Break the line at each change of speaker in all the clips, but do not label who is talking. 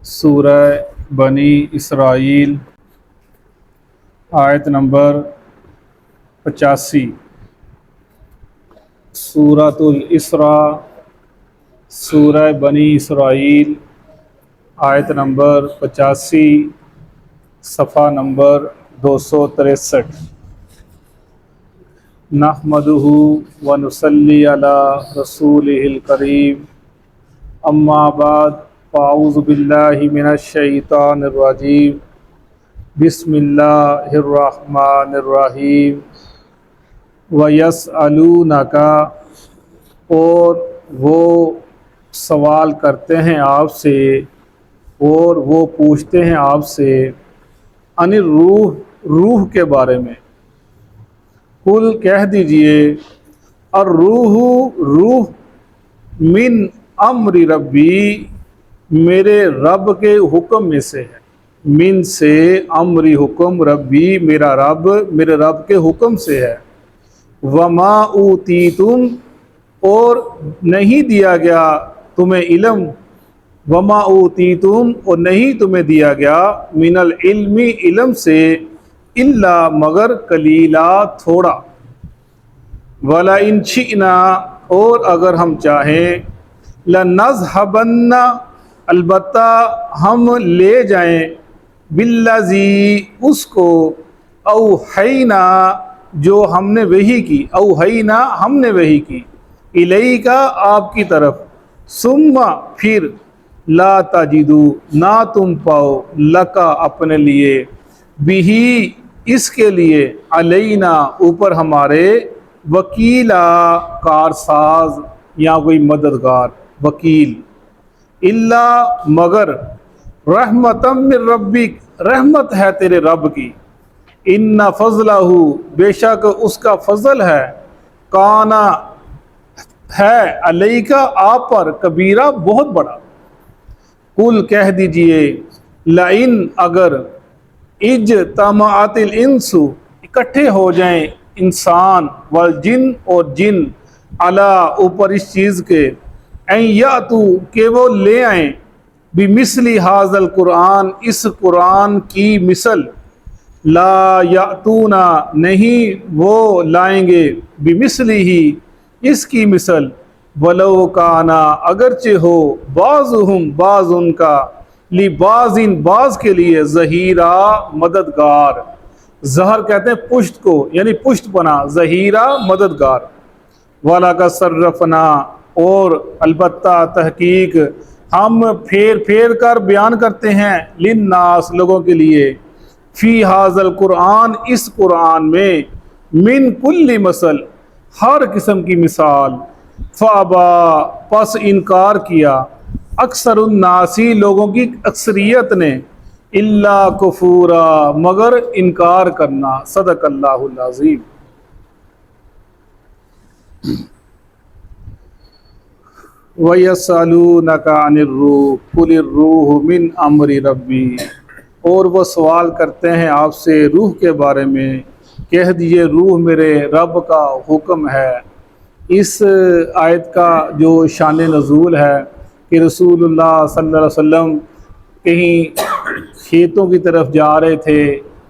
سورہ بنی اسرائیل آیت نمبر 85۔ سورۃ الاسراء سورہ بنی اسرائیل آیت نمبر 85، صفحہ نمبر 263۔ نحمدہ ونصلی علی رسولہ الکریم، اما بعد فاعوذ باللہ من الشیطان الرجیم، بسم اللہ الرحمن الرحیم۔ وَيَسْأَلُونَكَ، اور وہ سوال کرتے ہیں آپ سے، اور وہ پوچھتے ہیں آپ سے، عن الروح، روح کے بارے میں۔ قل، کہہ دیجئے، الروح، روح، من امر ربی، میرے رب کے حکم میں سے ہے۔ من سے، امری حکم، ربی میرا رب، میرے رب کے حکم سے ہے۔ وما اوتیتم، اور نہیں دیا گیا تمہیں علم، وما اوتیتم، اور نہیں تمہیں دیا گیا، من العلم، علم سے، الا مگر قلیلا، تھوڑا۔ وَلَئِن شِئْنَا، اور اگر ہم چاہیں، لَنَذْهَبَنَّ، البتہ ہم لے جائیں، بالذی، اس کو، اوحینا، جو ہم نے وحی کی، اوحینا، ہم نے وحی کی، الیک، آپ کی طرف، ثم، پھر، لا تجدو، نہ تم پاؤ، لکا، اپنے لیے، بہی، اس کے لیے، علینا، اوپر ہمارے، وکیلا، کارساز یا کوئی مددگار، وکیل، الا، مگر، رحمتم من ربک، رحمت ہے تیرے رب کی، ان فضلہ، بے شک اس کا فضل ہے، کانا، ہے، علیکا، آپ پر، کبیرہ، بہت بڑا۔ قل، کہہ دیجئے، لئن، اگر، اجتمعت الانس، اکٹھے ہو جائیں انسان، والجن، اور جن، علی، اوپر اس چیز کے، ان یاتو، کہ وہ لے آئیں، بمثل ھذا القرآن، اس قرآن کی مثل، لا یاتون، نہیں وہ لائیں گے، بمثلہ، اس کی مثل، ولو کانا، اگرچہ ہو، بعضہم، بعض ان کا، لبعض، بعض کے لیے، ظہیرا، مددگار۔ ظہر کہتے ہیں پشت کو، یعنی پشت پناہ، ظہیرا، مددگار۔ وَلَقَدْ صَرَّفْنَا، اور البتہ تحقیق ہم پھیر پھیر کر بیان کرتے ہیں، للناس، لوگوں کے لیے، فی ھذا القرآن، اس قرآن میں، من کل مثل، ہر قسم کی مثال، فابا، پس انکار کیا، اکثر الناس، لوگوں کی اکثریت نے، الا کفورا، مگر انکار کرنا۔ صدق اللہ العظیم۔ وَيَسْأَلُونَكَ عَنِ الرُّوحِ قُلِ الرُّوحُ مِنْ أَمْرِ رَبِّي، اور وہ سوال کرتے ہیں آپ سے روح کے بارے میں، کہہ دیجئے روح میرے رب کا حکم ہے۔ اس آیت کا جو شان نزول ہے کہ رسول اللہ صلی اللہ علیہ وسلم کہیں کھیتوں کی طرف جا رہے تھے،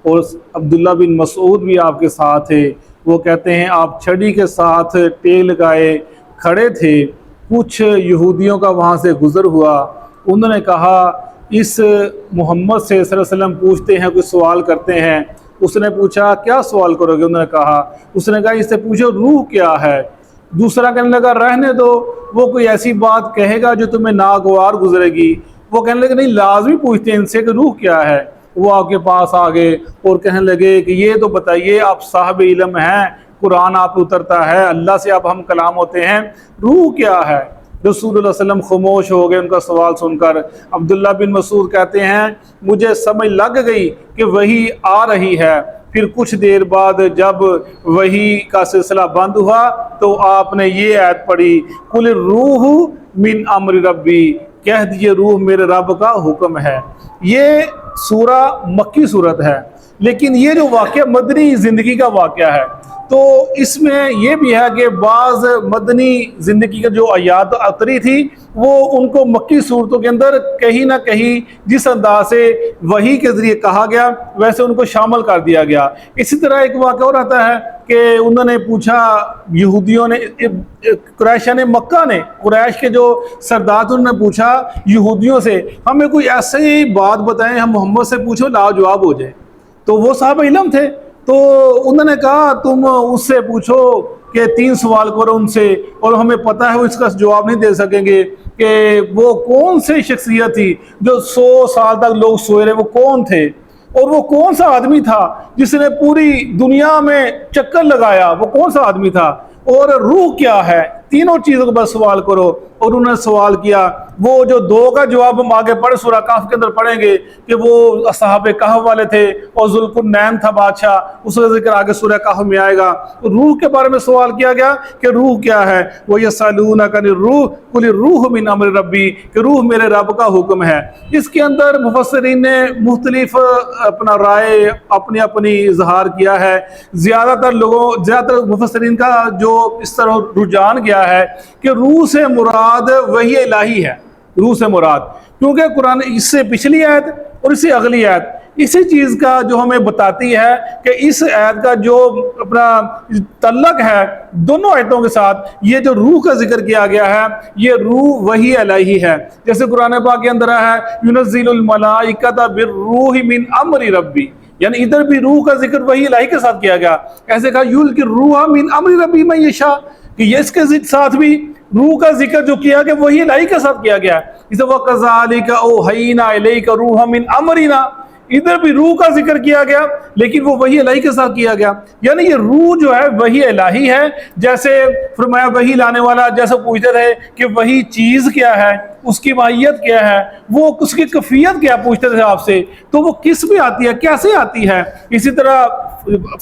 اور عبداللہ بن مسعود بھی آپ کے ساتھ تھے۔ وہ کہتے ہیں آپ چھڑی کے ساتھ ٹیل لگائے کھڑے تھے، کچھ یہودیوں کا وہاں سے گزر ہوا، انہوں نے کہا اس محمد صلی اللہ علیہ وسلم پوچھتے ہیں، کچھ سوال کرتے ہیں۔ اس نے پوچھا کیا سوال کرو گے؟ انہوں نے کہا، اس نے کہا اس سے پوچھو روح کیا ہے۔ دوسرا کہنے لگا رہنے دو، وہ کوئی ایسی بات کہے گا جو تمہیں ناگوار گزرے گی۔ وہ کہنے لگے نہیں، لازمی پوچھتے ہیں ان سے کہ روح کیا ہے۔ وہ آپ کے پاس آ گئے اور کہنے لگے کہ یہ تو بتائیے، آپ صاحب علم ہیں، قرآن آپ اترتا ہے، اللہ سے آپ ہم کلام ہوتے ہیں، روح کیا ہے؟ رسول اللہ صلی اللہ علیہ وسلم خاموش ہو گئے ان کا سوال سن کر۔ عبداللہ بن مسعود کہتے ہیں مجھے سمجھ لگ گئی کہ وحی آ رہی ہے۔ پھر کچھ دیر بعد جب وحی کا سلسلہ بند ہوا تو آپ نے یہ آیت پڑھی، قل الروح من امر ربی، کہہ دیجئے روح میرے رب کا حکم ہے۔ یہ سورہ مکی صورت ہے، لیکن یہ جو واقعہ مدنی زندگی کا واقعہ ہے۔ تو اس میں یہ بھی ہے کہ بعض مدنی زندگی کا جو آیات اتری تھی وہ ان کو مکی صورتوں کے اندر کہیں نہ کہیں جس انداز سے وحی کے ذریعے کہا گیا ویسے ان کو شامل کر دیا گیا۔ اسی طرح ایک واقعہ اور آتا ہے کہ انہوں نے پوچھا، یہودیوں نے، قریشان مکہ نے، قریش کے جو سردار انہوں نے پوچھا یہودیوں سے، ہمیں کوئی ایسی بات بتائیں ہم محمد سے پوچھو لا جواب ہو جائے۔ تو وہ صاحب علم تھے، تو انہوں نے کہا تم اس سے پوچھو کہ 3 سوال کرو ان سے، اور ہمیں پتہ ہے وہ اس کا جواب نہیں دے سکیں گے کہ وہ کون سی شخصیت تھی جو 100 سال تک لوگ سوئے رہے، وہ کون تھے، اور وہ کون سا آدمی تھا جس نے پوری دنیا میں چکر لگایا، وہ کون سا آدمی تھا، اور روح کیا ہے، تینوں چیزوں کو بس سوال کرو۔ اور انہوں نے سوال کیا، وہ جو 2 کا جواب ہم آگے پڑھ سورہ کہف کے اندر پڑھیں گے کہ وہ اصحاب کہف والے تھے اور ذوالقرنین تھا بادشاہ، اس کا ذکر آگے سورہ کہف میں آئے گا۔ روح کے بارے میں سوال کیا گیا کہ روح کیا ہے، وَيَسْأَلُونَكَ عَنِ الرُّوحِ قُلِ الرُّوحُ مِنْ أَمْرِ رَبِّي، کہ روح میرے رب کا حکم ہے۔ اس کے اندر مفسرین نے مختلف اپنا رائے اپنی اپنی اظہار کیا ہے۔ زیادہ تر مفسرین کا جو اس طرح رجحان گیا ہے کہ روح سے مراد وحی الہی ہے، روح سے مراد، کیونکہ قرآن اس سے پچھلی آیت اور اس سے اگلی آیت اسی چیز کا جو ہمیں بتاتی ہے کہ اس آیت کا جو اپنا تعلق ہے دونوں آیتوں کے ساتھ، یہ جو روح کا ذکر کیا گیا ہے یہ روح وحی الہی ہے۔ جیسے قرآن پاک کے اندر ہے یُنَزِّلُ الْمَلَائِکَةَ بِالرُّوحِ مِنْ أَمْرِ رَبِّي، یعنی ادھر بھی روح کا ذکر وحی الہی کے ساتھ کیا گیا۔ ایسے کہا یُلْقِ الرُّوحَ مِنْ أَمْرِ رَبِّي مَن یشاء، کہ اس کے ساتھ بھی روح کا ذکر جو کیا گیا وحی الہی کے ساتھ کیا گیا ہے۔ اسے وَكَذَلِكَ أَوْحَيْنَا إِلَيْكَ رُوحًا مِنْ أَمْرِنَا، ادھر بھی روح کا ذکر کیا گیا لیکن وہ وحی الہی کے ساتھ کیا گیا، یعنی یہ روح جو ہے وحی الہی ہے۔ جیسے فرمایا وحی لانے والا جیسے پوچھتے تھے کہ وحی چیز کیا ہے، اس کی ماہیت کیا ہے، وہ اس کی کیفیت کیا پوچھتے تھے آپ سے، تو وہ کس میں آتی ہے، کیسے آتی ہے۔ اسی طرح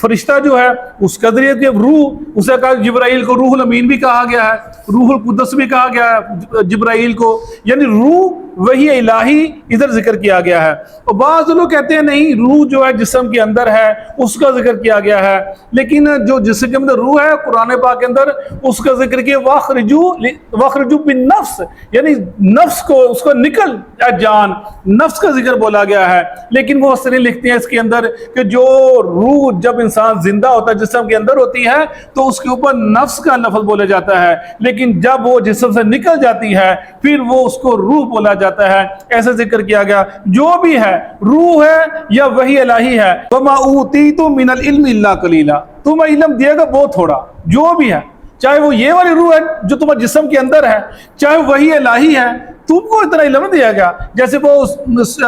فرشتہ جو ہے اس کا ذریعہ کہ روح، اسے کہا جبرائیل کو روح الامین بھی کہا گیا ہے، روح القدس بھی کہا گیا ہے جبرائیل کو، یعنی روح وحی الہی ادھر ذکر کیا گیا ہے۔ اور بعض لوگ کہتے ہیں نہیں، روح جو ہے جسم کے اندر ہے اس کا ذکر کیا گیا ہے، لیکن جو جسم کے اندر روح ہے قرآن پاک کے اندر اس کا ذکر کیا وَاخْرِجُوا بِالنَّفْسِ، یعنی نفس کو، اس کو نکل جان، نفس کا ذکر بولا گیا ہے۔ لیکن وہ مفسرین لکھتے ہیں اس کے اندر کہ جو روح جب انسان زندہ ہوتا ہے جسم کے اندر ہوتی ہے تو اس کے اوپر نفس کا لفظ بولا جاتا ہے، لیکن جب وہ جسم سے نکل جاتی ہے پھر وہ اس کو روح بولا جاتا ہے، ایسا ذکر کیا گیا۔ جو بھی ہے روح ہے یا وحی الہی ہے، وَمَا أُوتِيتُم مِّنَ الْعِلْمِ إِلَّا قَلِيلًا، تمہیں علم دیا گا بہت تھوڑا، جو بھی ہے، چاہے وہ یہ والی روح ہے جو تمہارے جسم کے اندر ہے، چاہے وحی الہی ہے، تم کو اتنا علم دیا گیا۔ جیسے وہ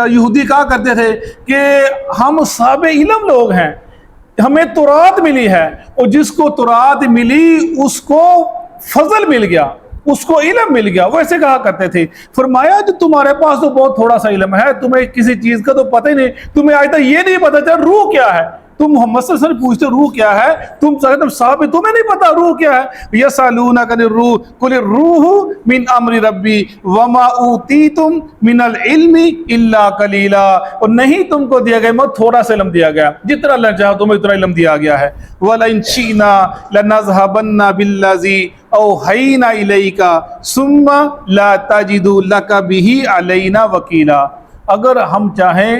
یہودی کہا کرتے تھے کہ ہم صاحب علم لوگ ہیں، ہمیں تورات ملی ہے، اور جس کو تورات ملی اس کو فضل مل گیا، اس کو علم مل گیا، وہ ایسے کہا کرتے تھے۔ فرمایا جو تمہارے پاس تو بہت تھوڑا سا علم ہے، تمہیں کسی چیز کا تو پتہ ہی نہیں، تمہیں آج تک یہ نہیں پتا چلا روح کیا ہے، تم محمد صلی اللہ علیہ وسلم پوچھتے روح کیا ہے، تم صاحب تمہیں نہیں پتا روح کیا ہے۔ یسألونک عن الروح قل الروح من امر ربی وما اوتیتم من العلم الا قلیلا، اور نہیں تم کو دیا گیا مگر تھوڑا سا علم دیا گیا، جتنا اللہ چاہا تمہیں اتنا علم دیا گیا ہے۔ وَلَئِن شِئْنَا لَنَذْهَبَنَّ بِالَّذِي أَوْحَيْنَا إِلَيْكَ ثُمَّ لَا تَجِدُ لَكَ بِهِ عَلَيْنَا وَكِيلًا، اگر ہم چاہیں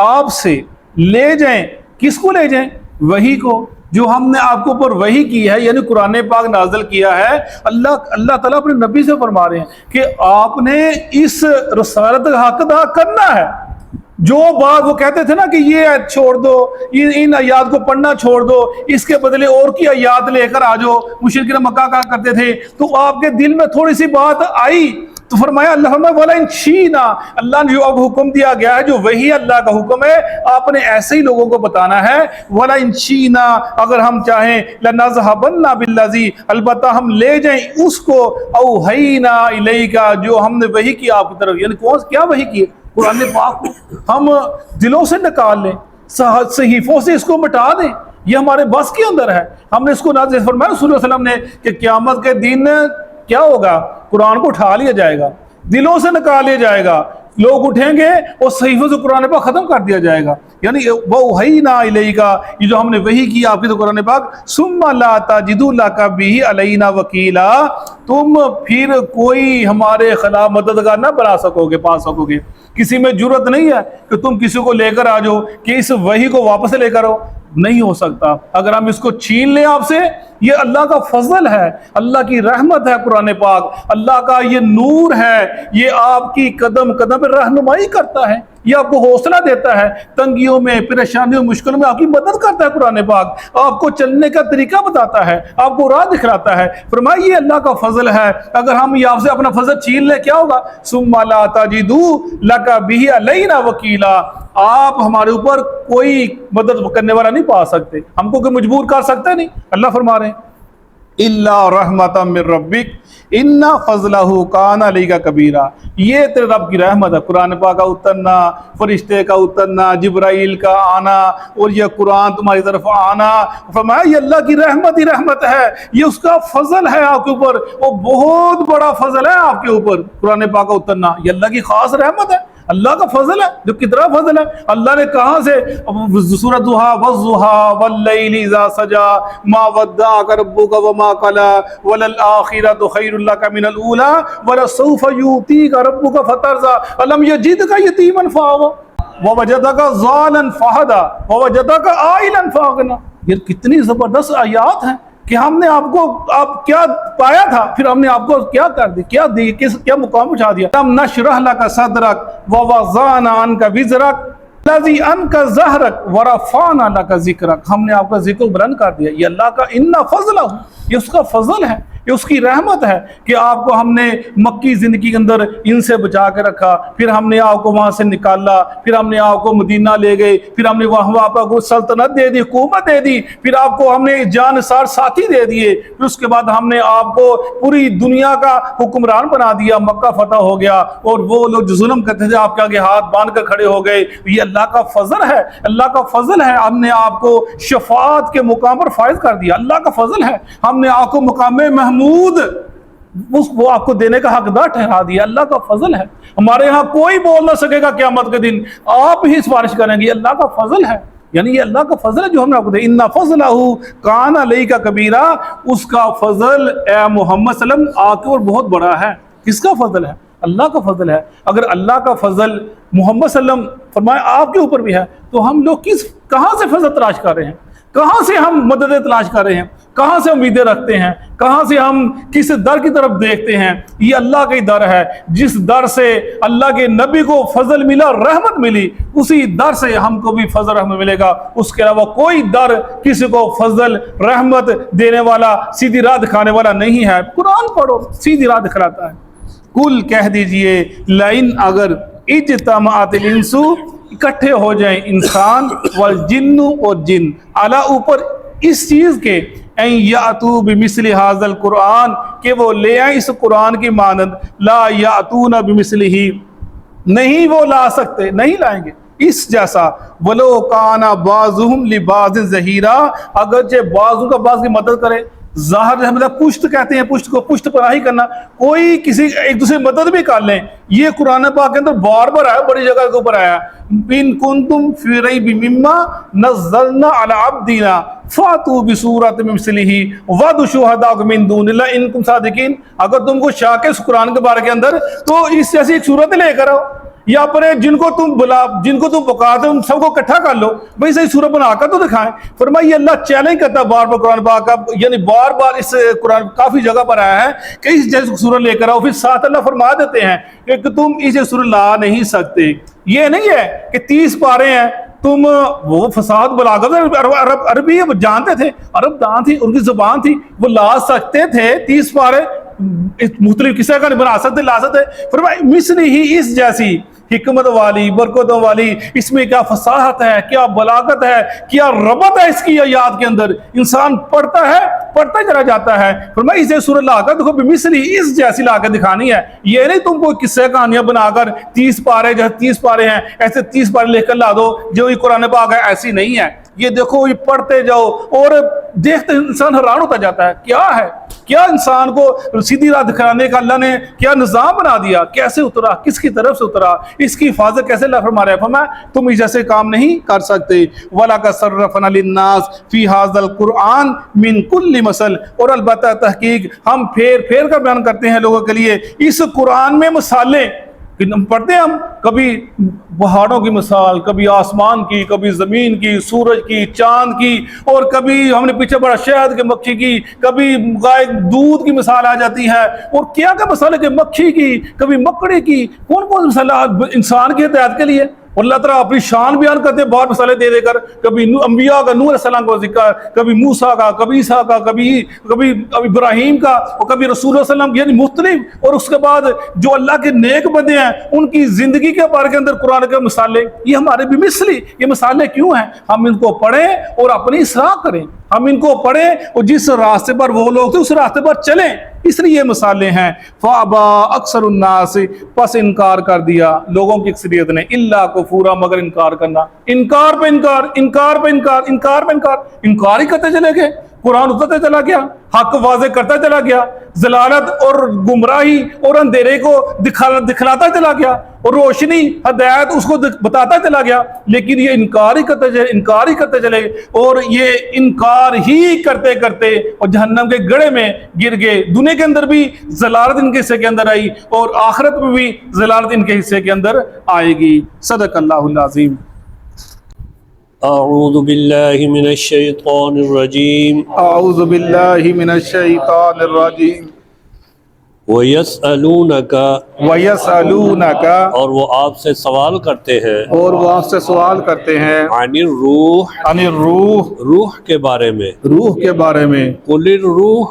آپ سے لے جائیں، کس کو لے جائیں؟ وحی کو، جو ہم نے آپ کو اوپر وحی کی ہے، یعنی قرآن پاک نازل کیا ہے۔ اللہ تعالیٰ اپنے نبی سے فرما رہے ہیں کہ آپ نے اس رسالت کا حق ادا کرنا ہے۔ جو بات وہ کہتے تھے نا کہ یہ آیت چھوڑ دو، ان آیات کو پڑھنا چھوڑ دو، اس کے بدلے اور کی آیات لے کر آ جاؤ، مشرکین مکہ کہا کرتے تھے، تو آپ کے دل میں تھوڑی سی بات آئی تو فرمایا وَلَئِن شِئْنَا، اللہ نے جو اب حکم دیا گیا ہے، جو وہی اللہ کا حکم ہے، آپ نے ایسے ہی لوگوں کو بتانا ہے۔ وَلَئِن شِئْنَا، اگر ہم چاہیں، لَنَذْهَبَنَّ بِالَّذِي، البتہ ہم لے جائیں اس کو، أَوْحَيْنَا إِلَيْكَ، جو ہم نے وحی کی آپ کی طرف، یعنی کیا وحی کی؟ قرآن پاک کو ہم دلوں سے نکال لیں، صحیفوں سے اس کو مٹا دیں، یہ ہمارے بس کے اندر ہے۔ ہم نے اس کو نازل فرمایا رسول اللہ صلی اللہ علیہ وسلم نے کہ قیامت کے دن کیا ہوگا؟ قرآن کو اٹھا لیا جائے گا، دلوں سے نکال لیا جائے گا، لوگ اٹھیں گے اور صحیفوں سے قرآن پاک ختم کر دیا جائے گا. یعنی وَأَوْحَيْنَا إِلَيْكَ، یہ جو ہم نے وحی کی آپ کی تو قرآن پاک، ثُمَّ لَا تَجِدُ لَكَ بِهِ عَلَيْنَا وَكِيلًا، تم پھر کوئی ہمارے خلاف مددگار نہ بنا سکو گے، پا سکو گے. کسی میں جرت نہیں ہے کہ تم کسی کو لے کر آ جاؤ کہ اس وحی کو واپس لے کر آؤ، نہیں ہو سکتا. اگر ہم اس کو چھین لیں آپ سے، یہ اللہ کا فضل ہے، اللہ کی رحمت ہے. قرآن پاک اللہ کا یہ نور ہے، یہ آپ کی قدم قدم پر رہنمائی کرتا ہے، یہ آپ کو حوصلہ دیتا ہے، تنگیوں میں، پریشانیوں، مشکلوں میں آپ کی مدد کرتا ہے. قرآن پاک آپ کو چلنے کا طریقہ بتاتا ہے، آپ کو راہ دکھلاتا ہے. فرمایا یہ اللہ کا فضل ہے. اگر ہم یہ آپ سے اپنا فضل چھین لیں کیا ہوگا؟ ثُمَّ لَا تَجِدُوا لَكَ بِهِ عَلَيْنَا وَكِيلًا، آپ ہمارے اوپر کوئی مدد کرنے والا نہیں پا سکتے، ہم کو کوئی مجبور کر سکتے نہیں. اللہ فرما رہے ہیں اِلَّا رَحْمَةً مِّن رَبِّكَ إِنَّ فَضْلَهُ كَانَ عَلَيْكَ كَبِيرًا. یہ تیرے رب کی رحمت ہے، قرآن پاک کا اترنا، فرشتے کا اترنا، جبرائیل کا آنا اور یہ قرآن تمہاری طرف آنا. فرمایا یہ اللہ کی رحمت ہی رحمت ہے، یہ اس کا فضل ہے آپ کے اوپر، وہ بہت بڑا فضل ہے آپ کے اوپر. قرآن پاک کا اترنا یہ اللہ کی خاص رحمت ہے، اللہ کا فضل ہے. جو کتنا فضل ہے اللہ نے کہاں سے، سورۃ ضحیٰ وَالضُّحَىٰ وَاللَّيْلِ إِذَا سَجَىٰ مَا وَدَّعَكَ رَبُّكَ وَمَا قَلَىٰ وَلَلْآخِرَةُ خَيْرٌ لَكَ مِنَ الْأُولَىٰ وَلَسَوْفَ يُؤْتِيكَ رَبُّكَ فَتَرْضَىٰ أَلَمْ يَجِدْكَ يَتِيمًا فَآوَىٰ وَوَجَدَكَ ضَالًّا فَهَدَىٰ وَوَجَدَكَ عَائِلًا فَأَغْنَىٰ. یہ کتنی زبردست آیات ہیں کہ ہم نے آپ کو، آپ کیا پایا تھا، پھر ہم نے آپ کو کیا کر دی، کیا مقام پہنچا دیا. لَمْ نَشْرَحْ لَكَ صَدْرَكَ وَوَضَعْنَا عَنْكَ وِزْرَكَ الَّذِي أَنقَضَ ظَهْرَكَ وَرَفَعْنَا لَكَ ذِكْرَكَ. ہم نے آپ کا ذکر بلند کر دیا. یہ اللہ کا اِنَّ فَضْلَهُ، یہ اس کا فضل ہے، یہ اس کی رحمت ہے کہ آپ کو ہم نے مکی زندگی کے اندر ان سے بچا کے رکھا، پھر ہم نے آپ کو وہاں سے نکالا، پھر ہم نے آپ کو مدینہ لے گئے، پھر ہم نے وہاں کو سلطنت دے دی، حکومت دے دی، پھر آپ کو ہم نے جانثار ساتھی دے دیے، پھر اس کے بعد ہم نے آپ کو پوری دنیا کا حکمران بنا دیا، مکہ فتح ہو گیا، اور وہ لوگ جو ظلم کرتے تھے آپ کے آگے ہاتھ باندھ کر کھڑے ہو گئے. یہ اللہ کا فضل ہے، اللہ کا فضل ہے. ہم نے آپ کو شفاعت کے مقام پر فائز کر دیا، اللہ کا فضل ہے. ہم نے آپ کو مقام محمود وہ آپ کو دینے کا حقدار ٹھہرا دیا، اللہ کا فضل ہے. ہمارے ہاں کوئی بول نہ سکے گا قیامت کے دن، آپ ہی سفارش کریں گے. یہ اللہ کا فضل ہے، یعنی یہ اللہ کا فضل ہے جو ہم نے آپ کو دیا. اِنَّ فَضْلَهُ كَانَ عَلَيْكَ كَبِيرًا، اس کا فضل اے محمد صلی اللہ علیہ وسلم آپ کے اوپر بہت بڑا ہے. کس کا فضل ہے؟ اللہ کا فضل ہے. اگر اللہ کا فضل محمد صلی اللہ علیہ وسلم فرمائے آپ کے اوپر بھی ہے تو ہم لوگ کہاں سے فضل تلاش کر رہے ہیں، کہاں سے ہم مدد تلاش کر رہے ہیں، کہاں سے امیدیں رکھتے ہیں، کہاں سے ہم کس در کی طرف دیکھتے ہیں؟ یہ اللہ کا ہی در ہے. جس در سے اللہ کے نبی کو فضل ملا، رحمت ملی، اسی در سے ہم کو بھی فضل رحمت ملے گا. اس کے علاوہ کوئی در کسی کو فضل رحمت دینے والا، سیدھی راہ دکھانے والا نہیں ہے. قرآن پڑھو، سیدھی راہ دکھلاتا ہے. کل کہہ دیجئے لئن اگر اجتماعت الانس، اکٹھے ہو جائیں انسان والجن اور جن، علی اوپر اس چیز کے، ان یاتوا بمثل ھذا القرآن، کہ وہ لے آئیں اس قرآن کی مانند، لا یاتون بمثلہ، نہیں وہ لا سکتے، نہیں لائیں گے اس جیسا. ولو کان بعضهم لبعض ظہیرا، اگرچہ بعض کا بعض کی مدد کرے. ظاہر مطلب پشت کہتے ہیں، پشت کو پشت پناہی کرنا، کوئی کسی ایک دوسرے مدد بھی کر لیں. یہ قرآن پاک کے اندر بار بار آیا، بڑی جگہ کے اوپر آیا. ان کنتم فی ریب مما نزلنا علی عبدنا فاتوا بسورۃ من مثلہ وادعوا شہداءکم من دون اللہ ان کنتم صادقین. اگر تم کو شک ہے اس قرآن کے بارے کے اندر تو اس جیسی ایک صورت لے کر آؤ، یا اپنے جن کو تم پکارتے ان سب کو اکٹھا کر لو، بھائی صحیح صورت بنا کر تو دکھائیں. فرمایا یہ اللہ چیلنج کرتا ہے بار بار قرآن پاک کا، یعنی بار بار اس قرآن کافی جگہ پر آیا ہے کہ اس جیسی صورت لے کر آؤ. پھر ساتھ اللہ فرما دیتے ہیں کہ تم اس جیسی صورت لا نہیں سکتے. یہ نہیں ہے کہ 30 پارے ہیں تم وہ فساد بلاغت عربی جانتے تھے، عرب دان تھی، ان کی زبان تھی، وہ لا سکتے تھے 30 پارے مختلف قصے کا نہیں بنا سکتے، لا سکتے. فرمایا مثلی ہی اس جیسی حکمت والی، برکتوں والی، اس میں کیا فصاحت ہے، کیا بلاغت ہے، کیا ربط ہے اس کی آیات کے اندر. انسان پڑھتا ہے، پڑھتا چلا جاتا ہے. فرمایا اسے سورہ لا کر دیکھو، مثلی اس جیسی لا کر دکھانی ہے. یہ نہیں تم کو قصے کہانیاں بنا کر 30 پارے جیسے 30 پارے ہیں ایسے 30 پارے لکھ کر لا دو جو یہ قرآن پاک ہے، ایسی نہیں ہے. یہ دیکھو یہ پڑھتے جاؤ، اور دیکھتے انسان حیران ہوتا جاتا ہے کیا ہے، کیا انسان کو سیدھی راہ دکھانے کا اللہ نے کیا نظام بنا دیا، کیسے اترا، کس کی طرف سے اترا، اس کی حفاظت کیسے اللہ فرما رہا ہے، فرمایا تم اس جیسے کام نہیں کر سکتے۔ وَلَقَدْ صَرَّفْنَا لِلنَّاسِ فِي هَذَا الْقُرْآنِ مِنْ كُلِّ مَثَلٍ، اور البتہ تحقیق ہم پھیر پھیر کر بیان کرتے ہیں لوگوں کے لیے اس قرآن میں مثالیں۔ پڑھتے ہیں ہم کبھی پہاڑوں کی مثال، کبھی آسمان کی، کبھی زمین کی، سورج کی، چاند کی، اور کبھی ہم نے پیچھے پڑھا شہد کے مکھی کی، کبھی گائے دودھ کی مثال آ جاتی ہے، اور کیا کیا مثال ہے کہ مکھی کی، کبھی مکڑی کی، کون کون مثال انسان کی ہدایت کے لیے، اور اللہ تعالیٰ اپنی شان بیان کرتے ہیں بہت مثالیں دے دے کر، کبھی انبیاء کا، نوح علیہ السلام کا ذکر، کبھی موسیٰ کا، کبھی عیسیٰ کا، کبھی ابراہیم کا، اور کبھی رسول اللہ علیہ وسلم، یعنی مختلف، اور اس کے بعد جو اللہ کے نیک بندے ہیں ان کی زندگی کے بارے کے اندر قرآن کے مثالیں، یہ ہمارے بھی مثلی یہ مثالیں کیوں ہیں؟ ہم ان کو پڑھیں اور اپنی اصلاح کریں، ہم ان کو پڑھیں اور جس راستے پر وہ لوگ تھے اس راستے پر چلیں، اس لیے یہ مثالیں ہیں۔ فَأَبَى أَكْثَرُ النَّاسِ، پس انکار کر دیا لوگوں کی اکثریت نے، إِلَّا كُفُورًا، مگر انکار کرنا، انکار پہ انکار، انکار پہ انکار، انکار پہ انکار، انکار ہی کرتے چلے گئے، قرآن اترتا چلا گیا، حق واضح کرتا چلا گیا، ضلالت اور گمراہی اور اندھیرے کو دکھلاتا چلا گیا، اور روشنی ہدایت اس کو بتاتا چلا گیا، لیکن یہ انکار ہی کرتے چلے، انکار ہی کرتے چلے، اور یہ انکار ہی کرتے کرتے اور جہنم کے گڑھے میں گر گئے۔ دنیا کے اندر بھی ضلالت ان کے حصے کے اندر آئی، اور آخرت میں بھی ضلالت ان کے حصے کے اندر آئے گی۔ صدق اللہ العظیم۔
اعوذ باللہ من الشیطان الرجیم۔
اعوذ باللہ من الشیطان الرجیم۔
وَيَسْأَلُونَكَ،
وَيَسْأَلُونَكَ،
اور وہ آپ سے سوال کرتے ہیں،
اور وہ آپ سے سوال کرتے ہیں،
عن الروح،
عن الروح،
روح کے بارے میں،
روح کے بارے میں،
قُلِ الروح،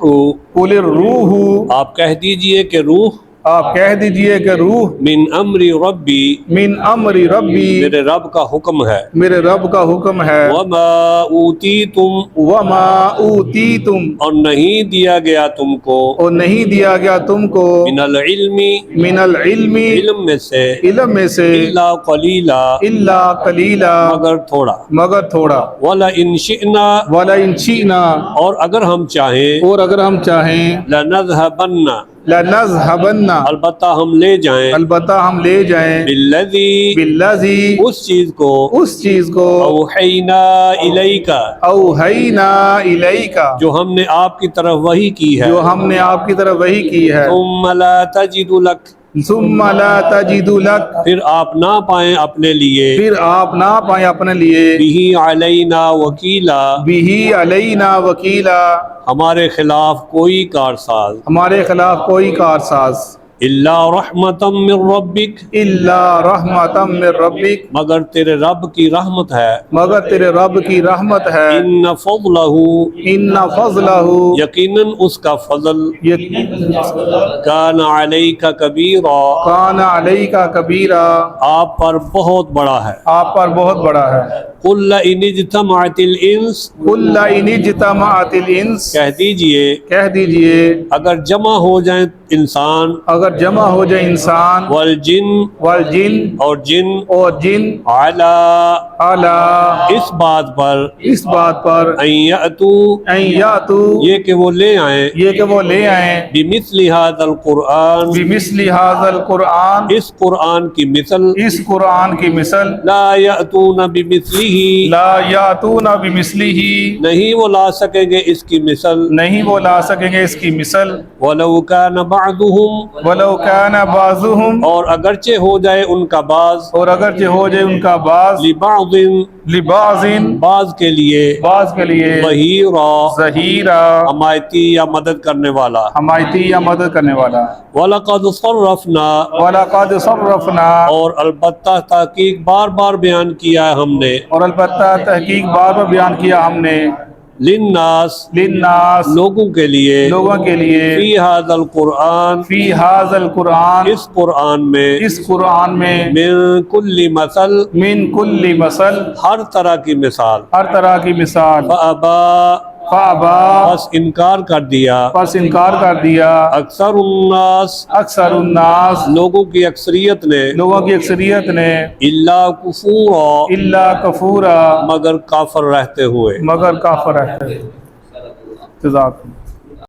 قُلِ الروح،
آپ کہہ دیجئے کہ روح
آپ کہہ دیجئے کہ روح
من امر ربی،
من امر ربی،
میرے رب کا حکم ہے،
میرے رب کا حکم ہے،
وما اوتیتم،
وما اوتیتم،
اور نہیں دیا گیا تم کو،
اور نہیں دیا گیا تم کو،
من العلم،
من العلم،
علم میں سے،
علم میں سے،
الا قلیلا،
الا قلیلا،
مگر تھوڑا،
مگر تھوڑا،
وَلَئِن شِئْنَا،
وَلَئِن شِئْنَا،
اور اگر ہم چاہیں،
اور اگر ہم چاہیں،
لَنَذْهَبَنَّ،
لَنَذْهَبَنَّ،
البتہ ہم لے جائیں،
البتہ ہم لے جائیں،
بالذی،
بالذی،
اس چیز کو،
اس چیز کو،
اوحینا الیک،
اوحینا الیک،
جو ہم نے آپ کی طرف وحی کی ہے،
جو ہم نے آپ کی طرف وحی کی ہے،
ثم لا تجد لک،
ثم لا تجد لک،
پھر آپ نہ پائیں اپنے لیے،
پھر آپ نہ پائیں اپنے لیے،
بہ علینا وکیلا،
بہ علینا وکیلا،
ہمارے خلاف کوئی کارساز،
ہمارے خلاف کوئی کارساز،
الا رحمتا من ربک،
الا رحمتا من ربک،
مگر تیرے رب کی رحمت ہے،
مگر تیرے رب کی رحمت ہے،
ان فضلہ،
ان فضلہ،
یقیناً اس کا فضل، کان علیک کبیرا،
کان علیک کبیرا،
آپ پر بہت بڑا ہے،
آپ پر بہت بڑا ہے،
قل لئن اجتمعت الانس،
قل لئن اجتمعت الانس،
کہہ دیجئے
کہہ دیجئے
اگر جمع ہو جائیں انسان،
اگر جمع ہو جائے انسان،
والجن،
والجن،
اور جن،
اور جن،
علی،
علی،
اس بات پر،
اس بات پر،
ان یأتو،
ان یاتو،
یہ کہ وہ لے آئیں،
یہ کہ وہ لے آئیں،
بمثل ھذا القرآن،
بمثل ھذا القرآن،
اس قرآن کی مثل،
اس قرآن کی مثل،
لا یأتون بمثلہ،
لا یاتون بمثلہ،
نہیں وہ لا سکیں گے اس کی مثل،
نہیں وہ لا سکیں گے اس کی مثل،
ولو کان بعضهم،
ولو کان بعضهم،
اور اگرچہ ہو جائے ان کا بعض،
اور اگرچہ ہو جائے ان کا بعض،
لبعض،
لبعض،
بعض کے لیے،
بعض کے لیے،
ظہیرا،
ظہیرا،
حمایتی یا مدد کرنے والا،
حمایتی یا مدد کرنے والا،
وَلَقَدْ صَرَّفْنَا،
وَلَقَدْ صَرَّفْنَا،
اور البتہ تحقیق بار بار بیان کیا ہے ہم نے،
اور البتہ تحقیق بار بار بیان کیا ہم نے،
للناس،
للناس،
لوگوں کے لیے،
لوگوں کے لیے،
فی ھذا القرآن،
فی ھذا القرآن،
اس قرآن میں،
اس قرآن میں،
من کل مثل،
من کل مثل،
ہر طرح کی مثال،
ہر طرح کی مثال،
فابا،
فابا
بس انکار کر دیا
پس انکار کر دیا
اکثر الناس
اکثر الناس
لوگوں کی اکثریت نے
لوگوں کی اکثریت نے
الا کفورا
الا کفورا
مگر کافر رہتے ہوئے
مگر کافر رہتے ہیں۔ جزاک اللہ۔